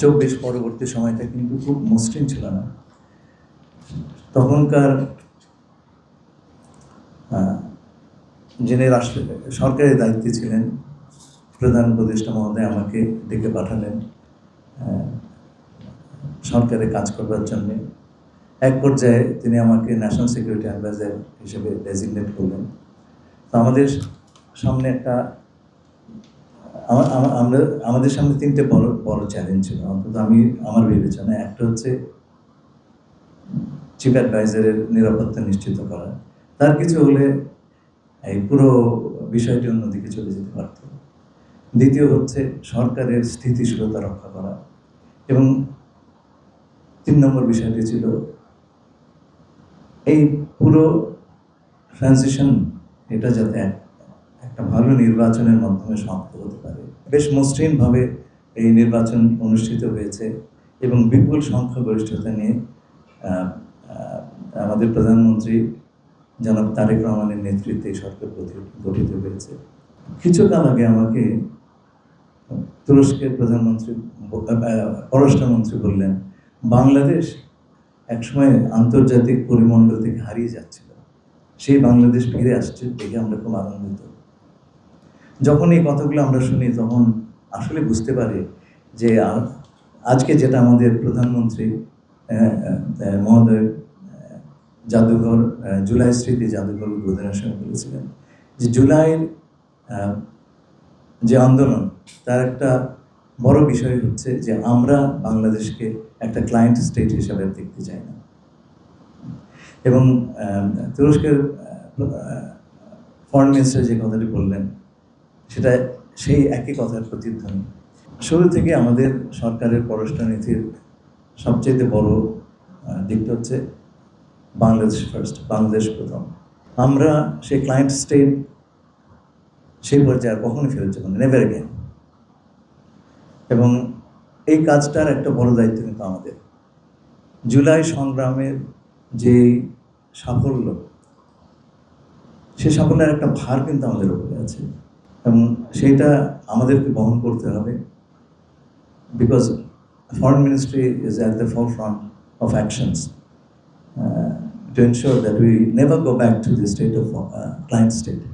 24 পরবর্তী সময়টা কিন্তু খুব মসৃণ ছিল না। তখনকার যিনি সরকারি দায়িত্বে ছিলেন প্রধান উপদেষ্টা মহোদয় আমাকে ডেকে পাঠালেন সরকারে কাজ করবার জন্য। এক পর্যায়ে তিনি আমাকে ন্যাশনাল সিকিউরিটি অ্যাডভাইজার হিসেবে ডেজিগনেট করলেন। তো আমাদের সামনে আমাদের সামনে তিনটে বড় চ্যালেঞ্জ ছিল, অন্তত আমার বিবেচনায়। একটা হচ্ছে চিফ অ্যাডভাইজারের নিরাপত্তা নিশ্চিত করা, তার কিছু হলে এই পুরো বিষয়টি অন্যদিকে চলে যেতে পারত। দ্বিতীয় হচ্ছে সরকারের স্থিতিশীলতা রক্ষা করা, এবং 3 নম্বর বিষয়টি ছিল এই পুরো ট্রানজিশন এটা যাতে একটা ভালো নির্বাচনের মাধ্যমে সমাপ্ত হতে পারে। বেশ মসৃণভাবে এই নির্বাচন অনুষ্ঠিত হয়েছে এবং বিপুল সংখ্যাগরিষ্ঠতা নিয়ে আমাদের প্রধানমন্ত্রী জনাব তারেক রহমানের নেতৃত্বে এই সরকার গঠিত হয়েছে। কিছুকাল আগে আমাকে তুরস্কের পররাষ্ট্রমন্ত্রী বললেন, বাংলাদেশ একসময় আন্তর্জাতিক পরিমণ্ডল থেকে হারিয়ে যাচ্ছিল, সেই বাংলাদেশ ফিরে আসছে দেখে আমরা খুব আনন্দিত। যখন এই কথাগুলো আমরা শুনি তখন আসলে বুঝতে পারি যে আজকে যেটা আমাদের প্রধানমন্ত্রী মহোদয় জাদুঘর, জুলাই স্মৃতি জাদুঘর উদ্বোধনের সময় বলেছিলেন যে জুলাইয়ের যে আন্দোলন, তার একটা বড় বিষয় হচ্ছে যে আমরা বাংলাদেশকে একটা ক্লায়েন্ট স্টেট হিসাবে দেখতে চাই না। এবং তুরস্কের ফরেন মিনিস্টার যে কথাটি বললেন সেটা সেই একই কথার প্রতিধ্বনি। শুরু থেকে আমাদের সরকারের পররাষ্ট্রনীতির সবচেয়ে বড় দিকটা হচ্ছে বাংলাদেশ ফার্স্ট, বাংলাদেশ প্রথম। আমরা সেই ক্লায়েন্ট স্টেট সেই পর্যায়ে কখনোই ফেরত যাব না, নেভার অ্যাগেন। এবং এই কাজটার একটা বড় দায়িত্ব কিন্তু আমাদের। জুলাই সংগ্রামের যে সাফল্য, সেই সাফল্যের একটা ভার কিন্তু আমাদের উপরে আছে, এবং সেইটা আমাদেরকে বহন করতে হবে। Because foreign ministry is at the forefront of actions to ensure that we never go back to the state of client state.